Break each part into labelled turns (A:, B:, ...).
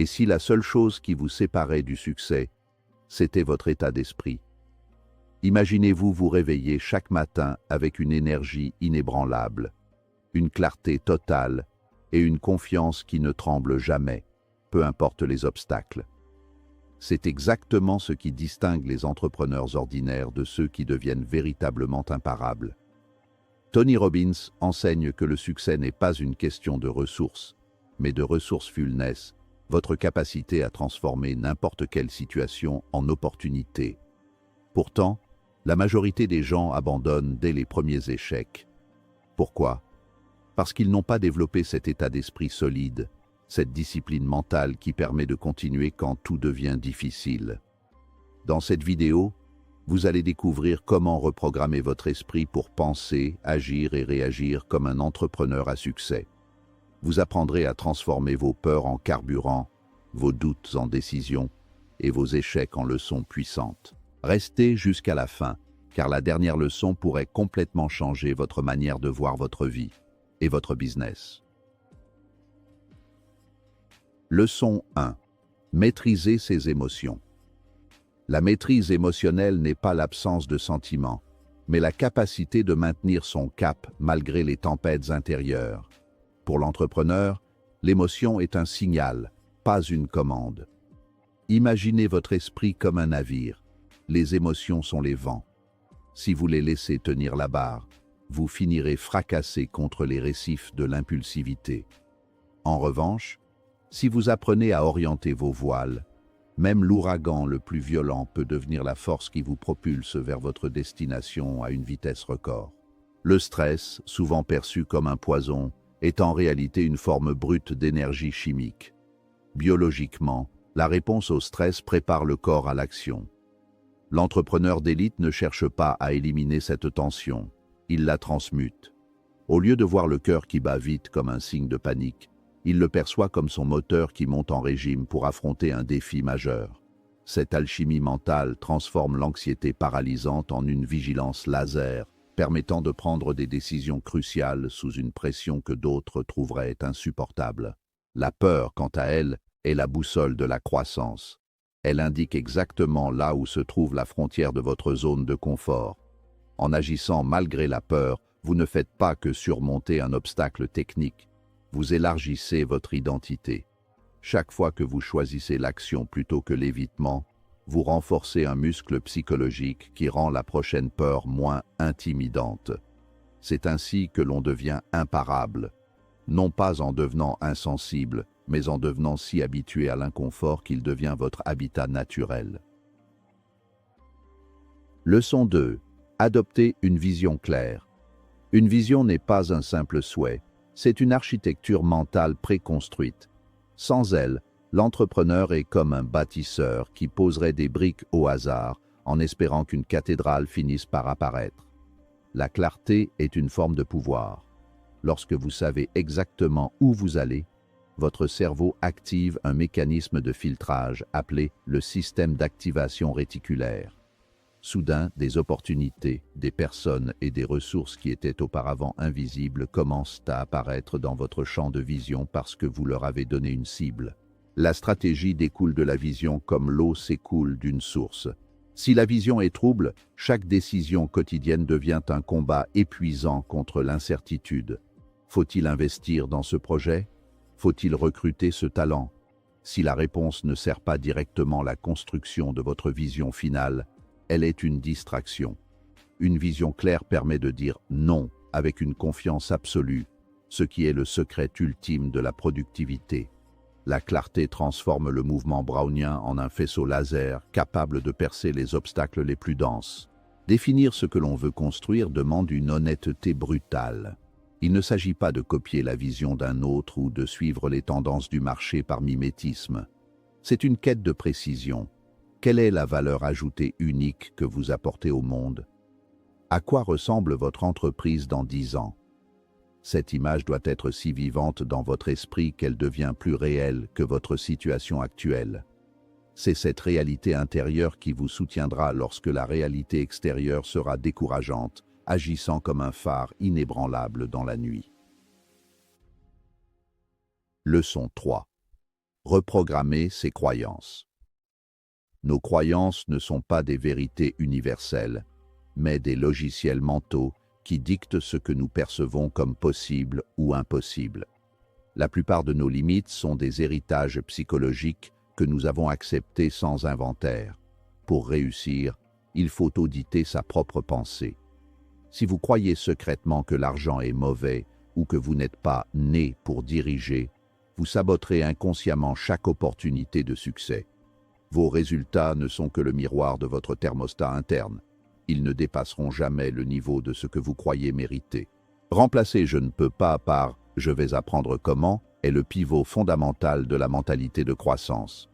A: Et si la seule chose qui vous séparait du succès, c'était votre état d'esprit? Imaginez-vous vous réveiller chaque matin avec une énergie inébranlable, une clarté totale et une confiance qui ne tremble jamais, peu importe les obstacles. C'est exactement ce qui distingue les entrepreneurs ordinaires de ceux qui deviennent véritablement imparables. Tony Robbins enseigne que le succès n'est pas une question de ressources, mais de resourcefulness, votre capacité à transformer n'importe quelle situation en opportunité. Pourtant, la majorité des gens abandonnent dès les premiers échecs. Pourquoi? Parce qu'ils n'ont pas développé cet état d'esprit solide, cette discipline mentale qui permet de continuer quand tout devient difficile. Dans cette vidéo, vous allez découvrir comment reprogrammer votre esprit pour penser, agir et réagir comme un entrepreneur à succès. Vous apprendrez à transformer vos peurs en carburant, vos doutes en décisions et vos échecs en leçons puissantes. Restez jusqu'à la fin, car la dernière leçon pourrait complètement changer votre manière de voir votre vie et votre business. Leçon 1. Maîtriser ses émotions. La maîtrise émotionnelle n'est pas l'absence de sentiments, mais la capacité de maintenir son cap malgré les tempêtes intérieures. Pour l'entrepreneur, l'émotion est un signal, pas une commande. Imaginez votre esprit comme un navire. Les émotions sont les vents. Si vous les laissez tenir la barre, vous finirez fracassé contre les récifs de l'impulsivité. En revanche, si vous apprenez à orienter vos voiles, même l'ouragan le plus violent peut devenir la force qui vous propulse vers votre destination à une vitesse record. Le stress, souvent perçu comme un poison, est en réalité une forme brute d'énergie chimique. Biologiquement, la réponse au stress prépare le corps à l'action. L'entrepreneur d'élite ne cherche pas à éliminer cette tension, il la transmute. Au lieu de voir le cœur qui bat vite comme un signe de panique, il le perçoit comme son moteur qui monte en régime pour affronter un défi majeur. Cette alchimie mentale transforme l'anxiété paralysante en une vigilance laser, permettant de prendre des décisions cruciales sous une pression que d'autres trouveraient insupportable. La peur, quant à elle, est la boussole de la croissance. Elle indique exactement là où se trouve la frontière de votre zone de confort. En agissant malgré la peur, vous ne faites pas que surmonter un obstacle technique. Vous élargissez votre identité. Chaque fois que vous choisissez l'action plutôt que l'évitement, vous renforcez un muscle psychologique qui rend la prochaine peur moins intimidante. C'est ainsi que l'on devient imparable, non pas en devenant insensible, mais en devenant si habitué à l'inconfort qu'il devient votre habitat naturel. Leçon 2. Adoptez une vision claire. Une vision n'est pas un simple souhait, c'est une architecture mentale préconstruite. Sans elle, l'entrepreneur est comme un bâtisseur qui poserait des briques au hasard en espérant qu'une cathédrale finisse par apparaître. La clarté est une forme de pouvoir. Lorsque vous savez exactement où vous allez, votre cerveau active un mécanisme de filtrage appelé le système d'activation réticulaire. Soudain, des opportunités, des personnes et des ressources qui étaient auparavant invisibles commencent à apparaître dans votre champ de vision parce que vous leur avez donné une cible. La stratégie découle de la vision comme l'eau s'écoule d'une source. Si la vision est trouble, chaque décision quotidienne devient un combat épuisant contre l'incertitude. Faut-il investir dans ce projet? Faut-il recruter ce talent? Si la réponse ne sert pas directement la construction de votre vision finale, elle est une distraction. Une vision claire permet de dire non avec une confiance absolue, ce qui est le secret ultime de la productivité. La clarté transforme le mouvement brownien en un faisceau laser capable de percer les obstacles les plus denses. Définir ce que l'on veut construire demande une honnêteté brutale. Il ne s'agit pas de copier la vision d'un autre ou de suivre les tendances du marché par mimétisme. C'est une quête de précision. Quelle est la valeur ajoutée unique que vous apportez au monde? À quoi ressemble votre entreprise dans 10 ans? Cette image doit être si vivante dans votre esprit qu'elle devient plus réelle que votre situation actuelle. C'est cette réalité intérieure qui vous soutiendra lorsque la réalité extérieure sera décourageante, agissant comme un phare inébranlable dans la nuit. Leçon 3. Reprogrammer ses croyances. Nos croyances ne sont pas des vérités universelles, mais des logiciels mentaux qui dictent ce que nous percevons comme possible ou impossible. La plupart de nos limites sont des héritages psychologiques que nous avons acceptés sans inventaire. Pour réussir, il faut auditer sa propre pensée. Si vous croyez secrètement que l'argent est mauvais ou que vous n'êtes pas né pour diriger, vous saboterez inconsciemment chaque opportunité de succès. Vos résultats ne sont que le miroir de votre thermostat interne. Ils ne dépasseront jamais le niveau de ce que vous croyez mériter. Remplacer « je ne peux pas » par « je vais apprendre comment » est le pivot fondamental de la mentalité de croissance.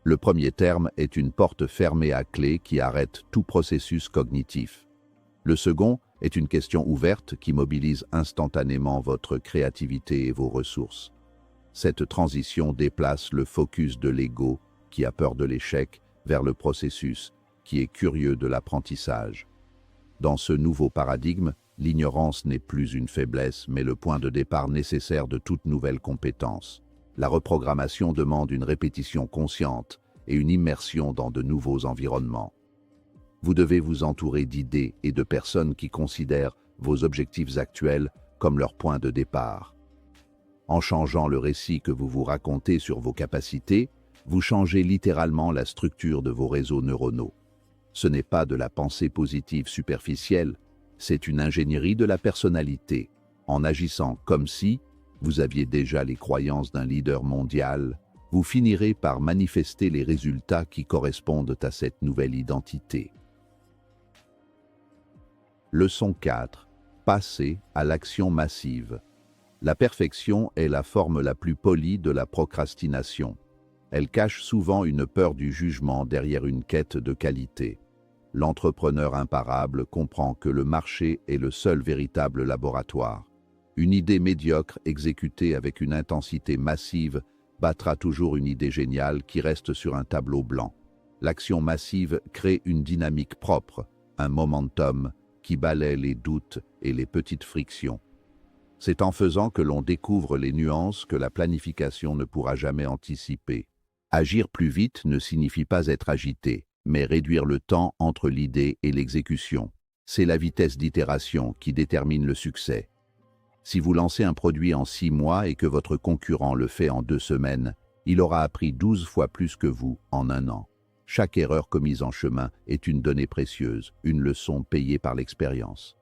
A: Le premier terme est une porte fermée à clé qui arrête tout processus cognitif. Le second est une question ouverte qui mobilise instantanément votre créativité et vos ressources. Cette transition déplace le focus de l'ego, qui a peur de l'échec, vers le processus, qui est curieux de l'apprentissage. Dans ce nouveau paradigme, l'ignorance n'est plus une faiblesse, mais le point de départ nécessaire de toute nouvelle compétence. La reprogrammation demande une répétition consciente et une immersion dans de nouveaux environnements. Vous devez vous entourer d'idées et de personnes qui considèrent vos objectifs actuels comme leur point de départ. En changeant le récit que vous vous racontez sur vos capacités, vous changez littéralement la structure de vos réseaux neuronaux. Ce n'est pas de la pensée positive superficielle, c'est une ingénierie de la personnalité. En agissant comme si vous aviez déjà les croyances d'un leader mondial, vous finirez par manifester les résultats qui correspondent à cette nouvelle identité. Leçon 4. Passer à l'action massive. La perfection est la forme la plus polie de la procrastination. Elle cache souvent une peur du jugement derrière une quête de qualité. L'entrepreneur imparable comprend que le marché est le seul véritable laboratoire. Une idée médiocre exécutée avec une intensité massive battra toujours une idée géniale qui reste sur un tableau blanc. L'action massive crée une dynamique propre, un momentum qui balaie les doutes et les petites frictions. C'est en faisant que l'on découvre les nuances que la planification ne pourra jamais anticiper. Agir plus vite ne signifie pas être agité, mais réduire le temps entre l'idée et l'exécution. C'est la vitesse d'itération qui détermine le succès. Si vous lancez un produit en 6 mois et que votre concurrent le fait en 2 semaines, il aura appris 12 fois plus que vous en 1 an. Chaque erreur commise en chemin est une donnée précieuse, une leçon payée par l'expérience.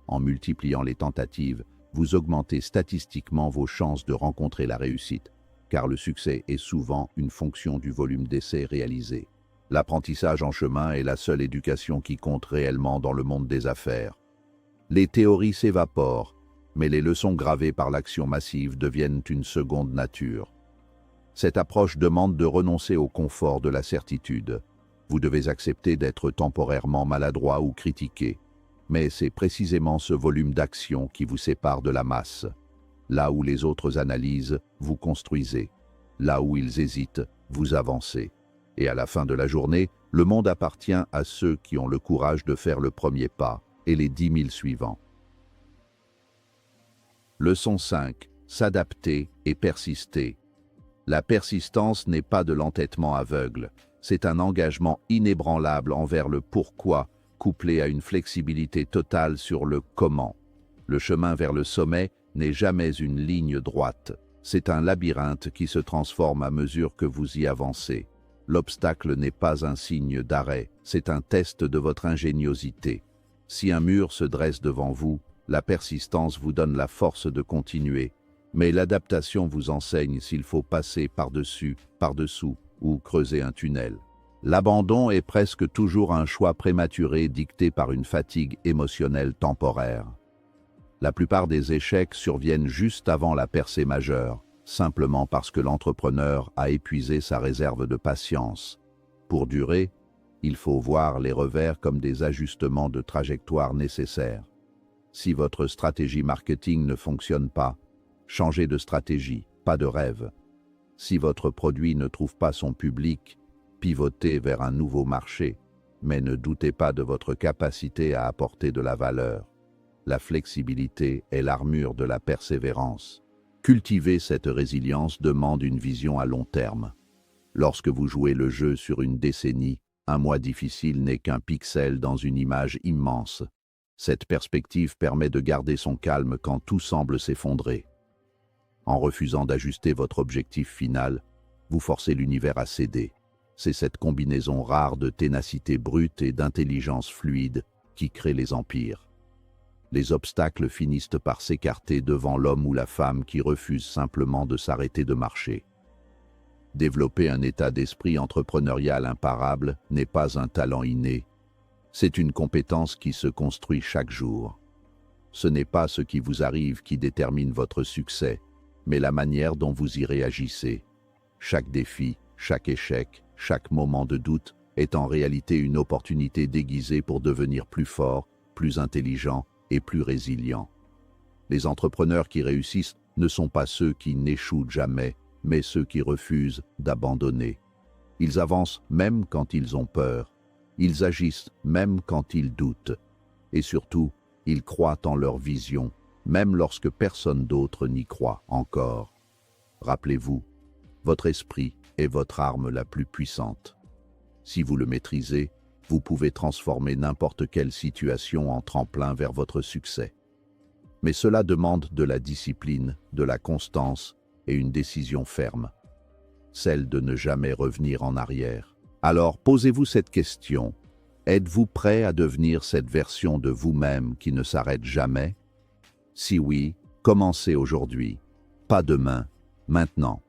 A: En multipliant les tentatives, vous augmentez statistiquement vos chances de rencontrer la réussite, car le succès est souvent une fonction du volume d'essais réalisés. L'apprentissage en chemin est la seule éducation qui compte réellement dans le monde des affaires. Les théories s'évaporent, mais les leçons gravées par l'action massive deviennent une seconde nature. Cette approche demande de renoncer au confort de la certitude. Vous devez accepter d'être temporairement maladroit ou critiqué, mais c'est précisément ce volume d'action qui vous sépare de la masse. Là où les autres analysent, vous construisez. Là où ils hésitent, vous avancez. Et à la fin de la journée, le monde appartient à ceux qui ont le courage de faire le premier pas et les 10 000 suivants. Leçon 5. S'adapter et persister. La persistance n'est pas de l'entêtement aveugle, c'est un engagement inébranlable envers le pourquoi, couplé à une flexibilité totale sur le comment. Le chemin vers le sommet n'est jamais une ligne droite, c'est un labyrinthe qui se transforme à mesure que vous y avancez. L'obstacle n'est pas un signe d'arrêt, c'est un test de votre ingéniosité. Si un mur se dresse devant vous, la persistance vous donne la force de continuer, mais l'adaptation vous enseigne s'il faut passer par-dessus, par-dessous ou creuser un tunnel. L'abandon est presque toujours un choix prématuré dicté par une fatigue émotionnelle temporaire. La plupart des échecs surviennent juste avant la percée majeure, simplement parce que l'entrepreneur a épuisé sa réserve de patience. Pour durer, il faut voir les revers comme des ajustements de trajectoire nécessaires. Si votre stratégie marketing ne fonctionne pas, changez de stratégie, pas de rêve. Si votre produit ne trouve pas son public, pivotez vers un nouveau marché, mais ne doutez pas de votre capacité à apporter de la valeur. La flexibilité est l'armure de la persévérance. Cultiver cette résilience demande une vision à long terme. Lorsque vous jouez le jeu sur une décennie, un mois difficile n'est qu'un pixel dans une image immense. Cette perspective permet de garder son calme quand tout semble s'effondrer. En refusant d'ajuster votre objectif final, vous forcez l'univers à céder. C'est cette combinaison rare de ténacité brute et d'intelligence fluide qui crée les empires. Les obstacles finissent par s'écarter devant l'homme ou la femme qui refuse simplement de s'arrêter de marcher. Développer un état d'esprit entrepreneurial imparable n'est pas un talent inné, c'est une compétence qui se construit chaque jour. Ce n'est pas ce qui vous arrive qui détermine votre succès, mais la manière dont vous y réagissez. Chaque défi, chaque échec, chaque moment de doute est en réalité une opportunité déguisée pour devenir plus fort, plus intelligent et plus résilient. Les entrepreneurs qui réussissent ne sont pas ceux qui n'échouent jamais, mais ceux qui refusent d'abandonner. Ils avancent même quand ils ont peur. Ils agissent même quand ils doutent. Et surtout, ils croient en leur vision, même lorsque personne d'autre n'y croit encore. Rappelez-vous, votre esprit est votre arme la plus puissante. Si vous le maîtrisez, vous pouvez transformer n'importe quelle situation en tremplin vers votre succès. Mais cela demande de la discipline, de la constance et une décision ferme, celle de ne jamais revenir en arrière. Alors posez-vous cette question, êtes-vous prêt à devenir cette version de vous-même qui ne s'arrête jamais? Si oui, commencez aujourd'hui, pas demain, maintenant.